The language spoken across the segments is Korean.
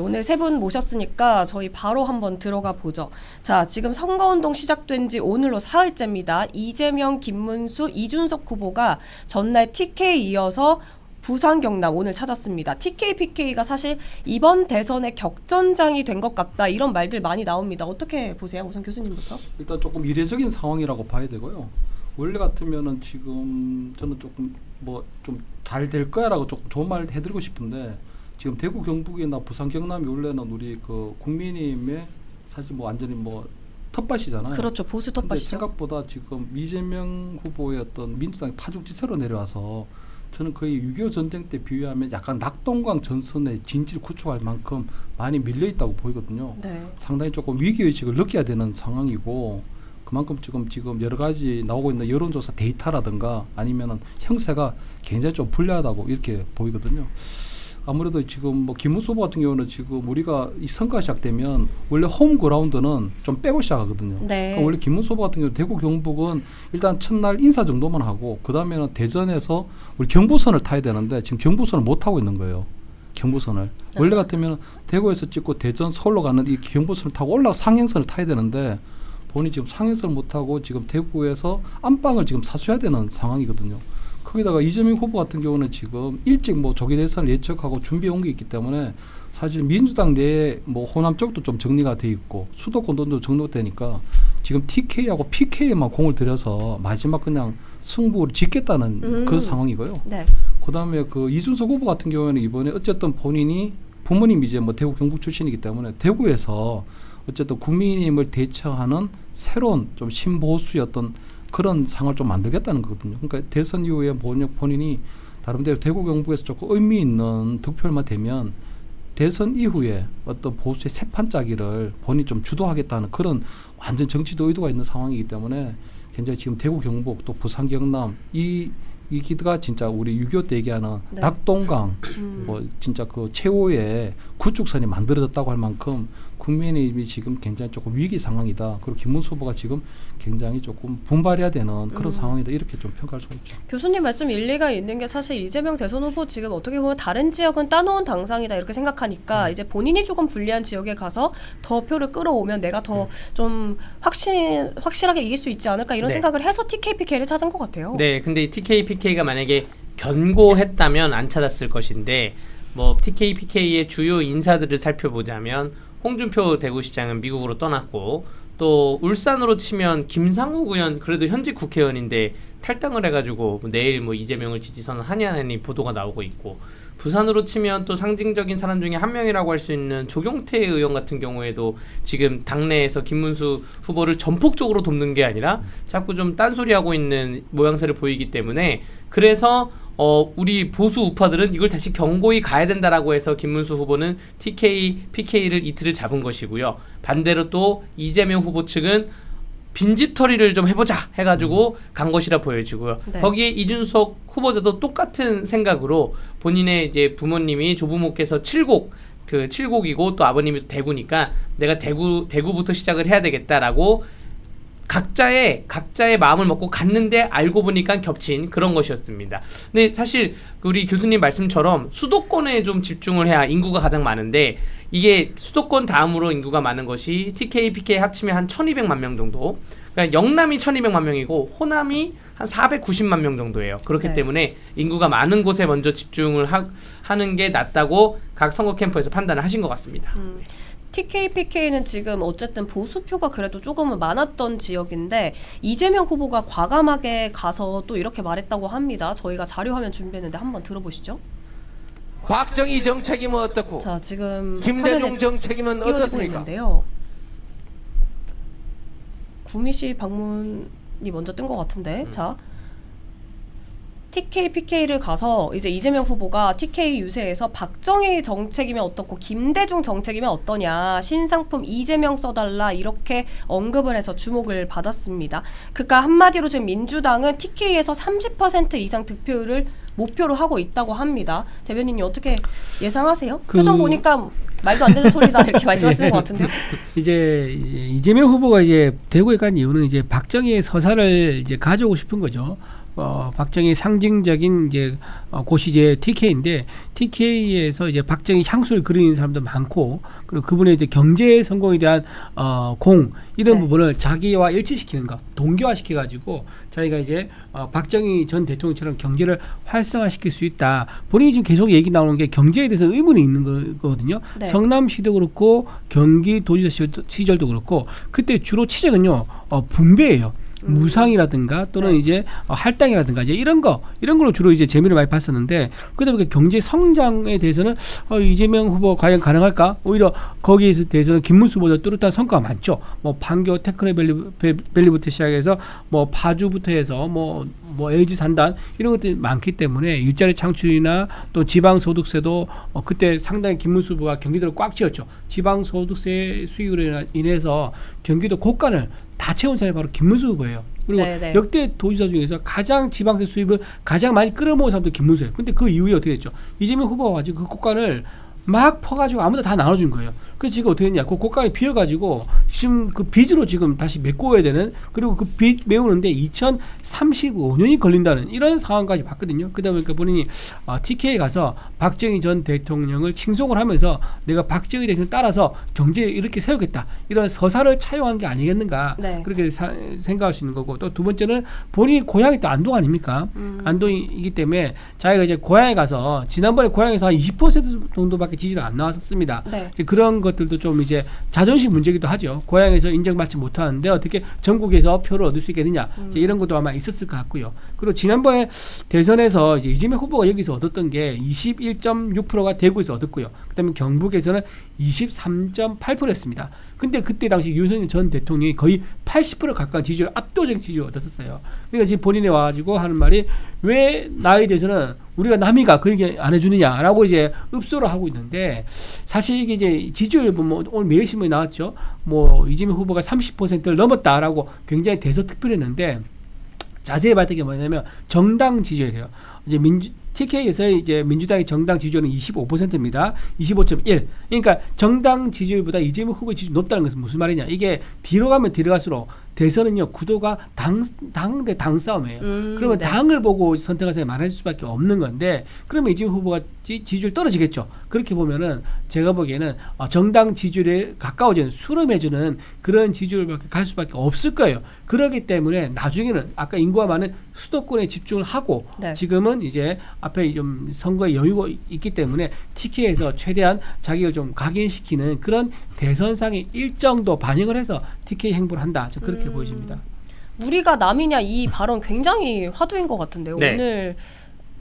오늘 세 분 모셨으니까 저희 바로 한번 들어가 보죠. 자, 지금 선거운동 시작된 지 오늘로 사흘째입니다. 이재명, 김문수, 이준석 후보가 전날 TK 이어서 부산, 경남 오늘 찾았습니다. TK, PK가 사실 이번 대선의 격전장이 된 것 같다 이런 말들 많이 나옵니다. 어떻게 보세요? 우선 교수님부터. 일단 조금 이례적인 상황이라고 봐야 되고요. 원래 같으면은 지금 저는 조금 뭐 좀 잘 될 거야라고 조금 좋은 말 해드리고 싶은데 지금 대구 경북이나 부산 경남이 원래는 우리 그 국민의힘의 사실 뭐 완전히 뭐 텃밭이잖아요. 그렇죠. 보수 텃밭이죠. 생각보다 지금 이재명 후보의 어떤 민주당이 파죽지세로 내려와서 저는 거의 6.25 전쟁 때 비유하면 약간 낙동강 전선의 진지를 구축할 만큼 많이 밀려 있다고 보이거든요. 네. 상당히 조금 위기의식을 느껴야 되는 상황이고 그만큼 지금 여러 가지 나오고 있는 여론조사 데이터라든가 아니면은 형세가 굉장히 좀 불리하다고 이렇게 보이거든요. 아무래도 지금 뭐 김문수 후보 같은 경우는 지금 우리가 이 선거가 시작되면 원래 홈 그라운드는 좀 빼고 시작하거든요. 네. 그러니까 원래 김문수 후보 같은 경우 대구 경북은 일단 첫날 인사 정도만 하고 그 다음에는 대전에서 우리 경부선을 타야 되는데 지금 경부선을 못 타고 있는 거예요. 경부선을 원래 같으면 대구에서 찍고 대전 서울로 가는 이 경부선을 타고 올라 상행선을 타야 되는데 본인이 지금 상행선을 못 타고 지금 대구에서 안방을 지금 사수해야 되는 상황이거든요. 거기다가 이재명 후보 같은 경우는 지금 일찍 뭐 조기 대선을 예측하고 준비해 온 게 있기 때문에 사실 민주당 내에 뭐 호남 쪽도 좀 정리가 돼 있고 수도권도 정리되니까 지금 TK하고 PK에만 공을 들여서 마지막 그냥 승부를 짓겠다는 그 상황이고요. 네. 그다음에 그 이준석 후보 같은 경우에는 이번에 어쨌든 본인이 부모님이 이제 뭐 대구 경북 출신이기 때문에 대구에서 어쨌든 국민의힘을 대처하는 새로운 좀 신보수의 어떤 그런 상을 좀 만들겠다는 거거든요. 그러니까 대선 이후에 본인이 다른데 대구 경북에서 조금 의미 있는 득표만 되면 대선 이후에 어떤 보수의 새 판짜기를 본인이 좀 주도하겠다는 그런 완전 정치적 의도가 있는 상황이기 때문에 굉장히 지금 대구 경북 또 부산 경남 이 기드가 진짜 우리 6.25 때 얘기하는 네. 낙동강 뭐 진짜 그 최후의 구축선이 만들어졌다고 할 만큼 국민의힘이 지금 굉장히 조금 위기 상황이다. 그리고 김문수 후보가 지금 굉장히 조금 분발해야 되는 그런 상황이다. 이렇게 좀 평가할 수가 있죠. 교수님 말씀 일리가 있는 게 사실 이재명 대선 후보 지금 어떻게 보면 다른 지역은 따놓은 당상이다 이렇게 생각하니까 이제 본인이 조금 불리한 지역에 가서 더 표를 끌어오면 내가 더 좀 확실하게 이길 수 있지 않을까 이런 네. 생각을 해서 TK, PK를 찾은 것 같아요. 네, 근데 이 TK, PK가 만약에 견고했다면 안 찾았을 것인데 뭐 TK, PK의 주요 인사들을 살펴보자면 홍준표 대구시장은 미국으로 떠났고 또 울산으로 치면 김상욱 의원 그래도 현직 국회의원인데 탈당을 해가지고 내일 뭐 이재명을 지지 선언하냐는 보도가 나오고 있고 부산으로 치면 또 상징적인 사람 중에 한 명이라고 할 수 있는 조경태 의원 같은 경우에도 지금 당내에서 김문수 후보를 전폭적으로 돕는 게 아니라 자꾸 좀 딴소리하고 있는 모양새를 보이기 때문에 그래서 우리 보수 우파들은 이걸 다시 경고히 가야 된다라고 해서 김문수 후보는 TK, PK를 이틀을 잡은 것이고요. 반대로 또 이재명 후보 측은 빈집털이를 좀 해보자 해가지고 간 것이라 보여지고요. 네. 거기에 이준석 후보자도 똑같은 생각으로 본인의 이제 부모님이 조부모께서 칠곡이고 또 아버님이 대구니까 내가 대구부터 시작을 해야 되겠다라고 각자의 마음을 먹고 갔는데 알고 보니까 겹친 그런 것이었습니다. 근데 사실 우리 교수님 말씀처럼 수도권에 좀 집중을 해야 인구가 가장 많은데 이게 수도권 다음으로 인구가 많은 것이 TK, PK 합치면 한 1200만 명 정도. 그러니까 영남이 1200만 명이고 호남이 한 490만 명 정도예요. 그렇기 네. 때문에 인구가 많은 곳에 먼저 집중을 하는 게 낫다고 각 선거 캠프에서 판단을 하신 것 같습니다. TK, PK는 지금 어쨌든 보수표가 그래도 조금은 많았던 지역인데 이재명 후보가 과감하게 가서 또 이렇게 말했다고 합니다. 저희가 자료 화면 준비했는데 한번 들어보시죠. 박정희 정책이면 어떻고 자, 지금 김대중 정책이면 띄워지고 어떻습니까? 있는데요. 구미시 방문이 먼저 뜬 것 같은데 자 TK, PK를 가서 이제 이재명 후보가 TK 유세에서 박정희 정책이면 어떻고 김대중 정책이면 어떠냐 신상품 이재명 써달라 이렇게 언급을 해서 주목을 받았습니다. 그러니까 한마디로 지금 민주당은 TK에서 30% 이상 득표율을 목표로 하고 있다고 합니다. 대변인님 어떻게 예상하세요? 표정 보니까 말도 안 되는 소리다 이렇게 말씀하시는 것 같은데요. 이제 이재명 후보가 이제 대구에 간 이유는 이제 박정희의 서사를 이제 가져오고 싶은 거죠. 박정희 상징적인 이제 곳이 이제 TK인데 TK에서 이제 박정희 향수를 그리는 사람도 많고 그리고 그분의 이제 경제 성공에 대한 공 이런 네. 부분을 자기와 일치시키는 거 동기화시켜 가지고 자기가 이제 박정희 전 대통령처럼 경제를 활성화시킬 수 있다. 본인이 지금 계속 얘기 나오는 게 경제에 대해서 의문이 있는 거거든요. 네. 성남시도 그렇고 경기도지사 시절도 그렇고 그때 주로 취재는요 분배예요. 무상이라든가 또는 이제 할당이라든가 이제 이런 걸로 주로 이제 재미를 많이 봤었는데 그러다 보니까 경제 성장에 대해서는 이재명 후보 과연 가능할까? 오히려 거기에 대해서는 김문수 후보도 뚜렷한 성과가 많죠. 뭐 판교 테크노밸리부터 시작해서 뭐 파주부터 해서 뭐 LG 산단 이런 것들이 많기 때문에 일자리 창출이나 또 지방소득세도 그때 상당히 김문수 후보가 경기도를 꽉 쥐었죠. 지방소득세 수익으로 인해서 경기도 곳간을 다 채운 사람이 바로 김문수 후보예요. 그리고 네네. 역대 도지사 중에서 가장 지방세 수입을 가장 많이 끌어모은 사람도 김문수예요. 근데 그 이후에 어떻게 됐죠? 이재명 후보가 가지고 그 곳간을 막 퍼가지고 아무나 다 나눠준 거예요. 그래서 지금 어떻게 했냐? 그 곳간이 비어가지고 지금 그 빚으로 지금 다시 메꿔야 되는 그리고 그 빚 메우는데 2035년이 걸린다는 이런 상황까지 봤거든요. 그러다 보니까 본인이 TK에 가서 박정희 전 대통령을 칭송을 하면서 내가 박정희 대통령 따라서 경제를 이렇게 세우겠다 이런 서사를 차용한 게 아니겠는가 네. 그렇게 생각할 수 있는 거고 또 두 번째는 본인이 고향이 또 안동 아닙니까? 안동이기 때문에 자기가 이제 고향에 가서 지난번에 고향에서 한 20% 정도밖에 지지를 안 나왔었습니다. 네. 이제 그런 것들도 좀 이제 자존심 문제기도 하죠. 고향에서 인정받지 못하는데 어떻게 전국에서 표를 얻을 수 있겠느냐 이제 이런 것도 아마 있었을 것 같고요. 그리고 지난번에 대선에서 이제 이재명 후보가 여기서 얻었던 게 21.6%가 대구에서 얻었고요. 그다음에 경북에서는 23.8%였습니다. 근데 그때 당시 윤석열 전 대통령이 거의 80% 가까운 지지율 압도적인 지지율을 얻었었어요. 그러니까 지금 본인이 와가지고 하는 말이 왜 나에 대해서는 우리가 남이가 그 얘기 안 해주느냐라고 이제 읍소를 하고 있는데 사실 이게 이제 지지율 보면 오늘 매일신문에 나왔죠. 뭐 이재명 후보가 30%를 넘었다라고 굉장히 대서특필했는데 자세히 봤던 게 뭐냐면 정당 지지율이에요. 이제 TK에서 이제 민주당의 정당 지지율은 25%입니다. 25.1. 그러니까 정당 지지율보다 이재명 후보의 지지율이 높다는 것은 무슨 말이냐? 이게 뒤로 가면 뒤로 갈수록 대선은요 구도가 당 대 당 싸움이에요. 그러면 네. 당을 당을 보고 선택할 사람이 많을 수밖에 없는 건데 그러면 이재명 후보가 지지율 떨어지겠죠. 그렇게 보면은 제가 보기에는 정당 지지율에 가까워지는 수렴해주는 그런 지지율밖에 갈 수밖에 없을 거예요. 그렇기 때문에 나중에는 아까 인구가 많은 수도권에 집중을 하고 네. 지금은 이제 앞에 좀 선거에 여유가 있기 때문에 TK에서 최대한 자기를 좀 각인시키는 그런 대선상의 일정도 반영을 해서 TK 행보를 한다. 저 그렇게 보여집니다. 우리가 남이냐 이 발언 굉장히 화두인 것 같은데요. 네. 오늘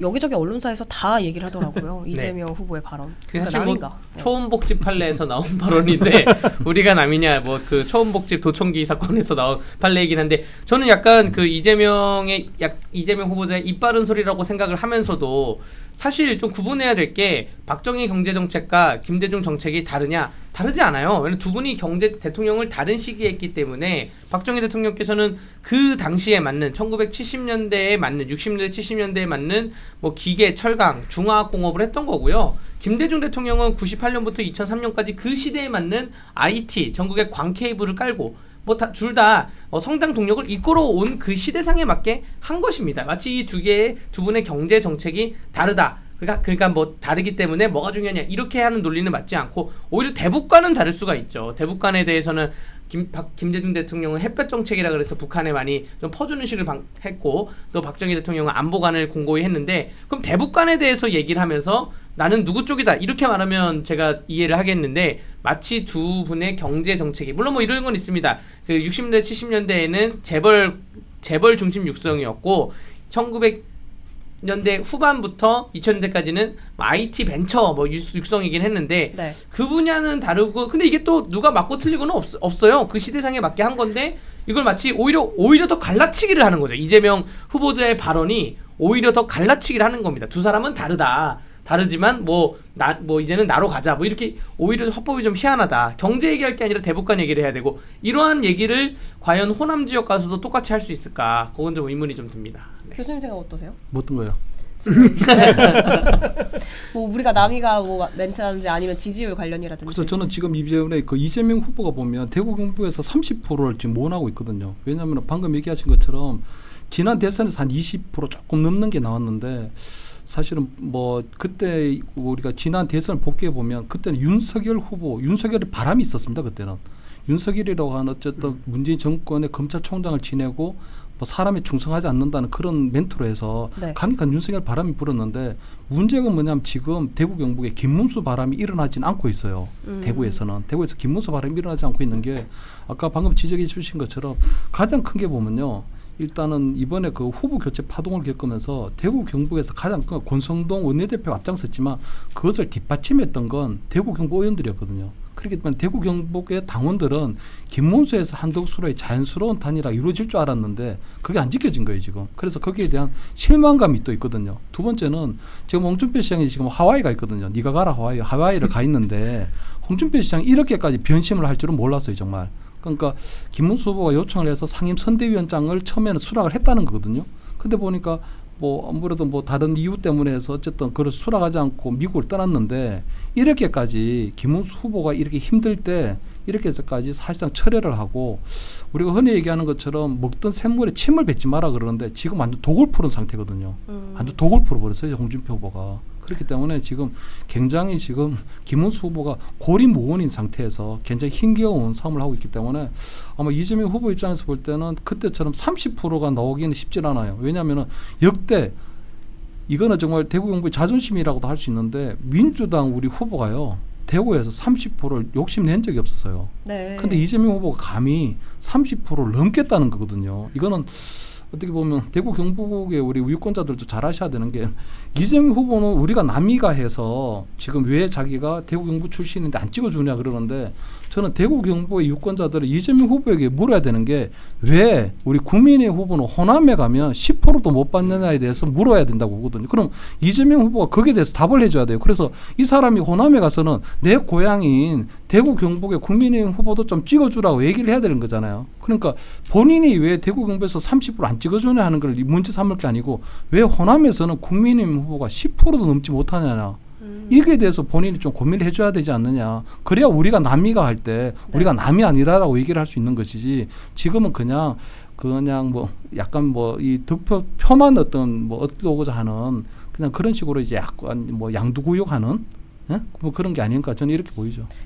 여기저기 언론사에서 다 얘기를 하더라고요. 이재명 후보의 발언. 그러니까 사실 남인가. 뭐 초원복집 판례에서 나온 발언인데 우리가 남이냐 뭐 그 초원복집 도청기 사건에서 나온 판례이긴 한데 저는 약간 그 이재명 후보자의 입 바른 소리라고 생각을 하면서도 사실 좀 구분해야 될 게 박정희 경제정책과 김대중 정책이 다르냐? 다르지 않아요. 왜냐면 두 분이 경제 대통령을 다른 시기에 했기 때문에 박정희 대통령께서는 그 당시에 맞는 1970년대에 맞는 60년대 70년대에 맞는 뭐 기계, 철강, 중화학공업을 했던 거고요. 김대중 대통령은 98년부터 2003년까지 그 시대에 맞는 IT, 전국에 광 케이블을 깔고 뭐 둘 다 성장 동력을 이끌어 온 그 시대상에 맞게 한 것입니다. 마치 이 두 분의 경제 정책이 다르다. 그러니까 뭐 다르기 때문에 뭐가 중요하냐 이렇게 하는 논리는 맞지 않고 오히려 대북과는 다를 수가 있죠. 대북간에 대해서는 김대중 대통령은 햇볕 정책이라 그래서 북한에 많이 좀 퍼주는 식을 했고 또 박정희 대통령은 안보관을 공고히 했는데 그럼 대북간에 대해서 얘기를 하면서 나는 누구 쪽이다 이렇게 말하면 제가 이해를 하겠는데 마치 두 분의 경제 정책이 물론 뭐 이런 건 있습니다. 그 60년대 70년대에는 재벌 중심 육성이었고 1900년대 후반부터 2000년대까지는 IT 벤처 뭐 육성이긴 했는데 네. 그 분야는 다르고 근데 이게 또 누가 맞고 틀리고는 없어요. 그 시대상에 맞게 한 건데 이걸 마치 오히려 더 갈라치기를 하는 거죠. 이재명 후보자의 발언이 오히려 더 갈라치기를 하는 겁니다. 두 사람은 다르지만 뭐 이제는 나로 가자 뭐 이렇게 오히려 화법이 좀 희한하다. 경제 얘기할 게 아니라 대북간 얘기를 해야 되고 이러한 얘기를 과연 호남 지역 가서도 똑같이 할 수 있을까? 그건 좀 의문이 좀 듭니다. 네. 교수님 생각 어떠세요? 어떤 거요? 뭐 우리가 남이가 뭐 멘트라든지 아니면 지지율 관련이라든지. 그래서 저는 지금 이재명 후보가 보면 대구 경북에서 30%를 지금 모원하고 있거든요. 왜냐하면 방금 얘기하신 것처럼 지난 대선에서 한 20% 조금 넘는 게 나왔는데 사실은 뭐 그때 우리가 지난 대선을 복귀해 보면 그때는 윤석열이 바람이 있었습니다. 그때는 윤석열이라고 하는 어쨌든 문재인 정권의 검찰총장을 지내고 뭐 사람에 충성하지 않는다는 그런 멘트로 해서 네. 강력한 윤석열 바람이 불었는데 문제가 뭐냐면 지금 대구 경북에 김문수 바람이 일어나진 않고 있어요. 대구에서 김문수 바람이 일어나지 않고 있는 게 아까 방금 지적해 주신 것처럼 가장 큰 게 보면요. 일단은 이번에 그 후보 교체 파동을 겪으면서 대구 경북에서 가장 큰 권성동 원내대표가 앞장섰지만 그것을 뒷받침했던 건 대구 경북 의원들이었거든요. 그렇기 때문에 대구 경북의 당원들은 김문수에서 한덕수로의 자연스러운 단일화가 이루어질 줄 알았는데 그게 안 지켜진 거예요 지금. 그래서 거기에 대한 실망감이 또 있거든요. 두 번째는 지금 홍준표 시장이 지금 하와이 가 있거든요. 네가 가라 하와이를 가 있는데 홍준표 시장이 이렇게까지 변심을 할 줄은 몰랐어요 정말. 그러니까 김문수 후보가 요청을 해서 상임 선대위원장을 처음에는 수락을 했다는 거거든요. 근데 보니까 뭐 아무래도 뭐 다른 이유 때문에 해서 어쨌든 그걸 수락하지 않고 미국을 떠났는데 이렇게까지 김문수 후보가 이렇게 힘들 때 이렇게 해서까지 사실상 철회를 하고 우리가 흔히 얘기하는 것처럼 먹던 샘물에 침을 뱉지 마라 그러는데 지금 완전 독을 풀은 상태거든요. 완전 독을 풀어버렸어요 홍준표 후보가. 그렇기 때문에 지금 굉장히 지금 김문수 후보가 고리무원인 상태에서 굉장히 힘겨운 싸움을 하고 있기 때문에 아마 이재명 후보 입장에서 볼 때는 그때처럼 30%가 나오기는 쉽지 않아요. 왜냐하면 역대 이거는 정말 대구 경북의 자존심이라고도 할 수 있는데 민주당 우리 후보가요. 대구에서 30%를 욕심낸 적이 없었어요. 네. 근데 이재명 후보가 감히 30%를 넘겠다는 거거든요. 이거는 어떻게 보면 대구 경북의 우리 유권자들도 잘 아셔야 되는 게 이재명 후보는 우리가 남이가 해서 지금 왜 자기가 대구 경북 출신인데 안 찍어주냐 그러는데 저는 대구 경북의 유권자들은 이재명 후보에게 물어야 되는 게 왜 우리 국민의 후보는 호남에 가면 10%도 못 받느냐에 대해서 물어야 된다고 보거든요. 그럼 이재명 후보가 거기에 대해서 답을 해줘야 돼요. 그래서 이 사람이 호남에 가서는 내 고향인 대구 경북의 국민의힘 후보도 좀 찍어주라고 얘기를 해야 되는 거잖아요. 그러니까 본인이 왜 대구 경북에서 30% 안 찍어주냐 하는 걸 문제 삼을 게 아니고 왜 호남에서는 국민의힘 후보가 10%도 넘지 못하느냐. 이거에 대해서 본인이 좀 고민을 해줘야 되지 않느냐. 그래야 우리가 남이가 할 때 우리가 남이 아니라라고 얘기를 할 수 있는 것이지 지금은 그냥 뭐 약간 뭐 이 득표 표만 어떤 뭐 얻고자 하는 그냥 그런 식으로 이제 약간 뭐 양두구육하는 뭐 그런 게 아닌가 저는 이렇게 보이죠.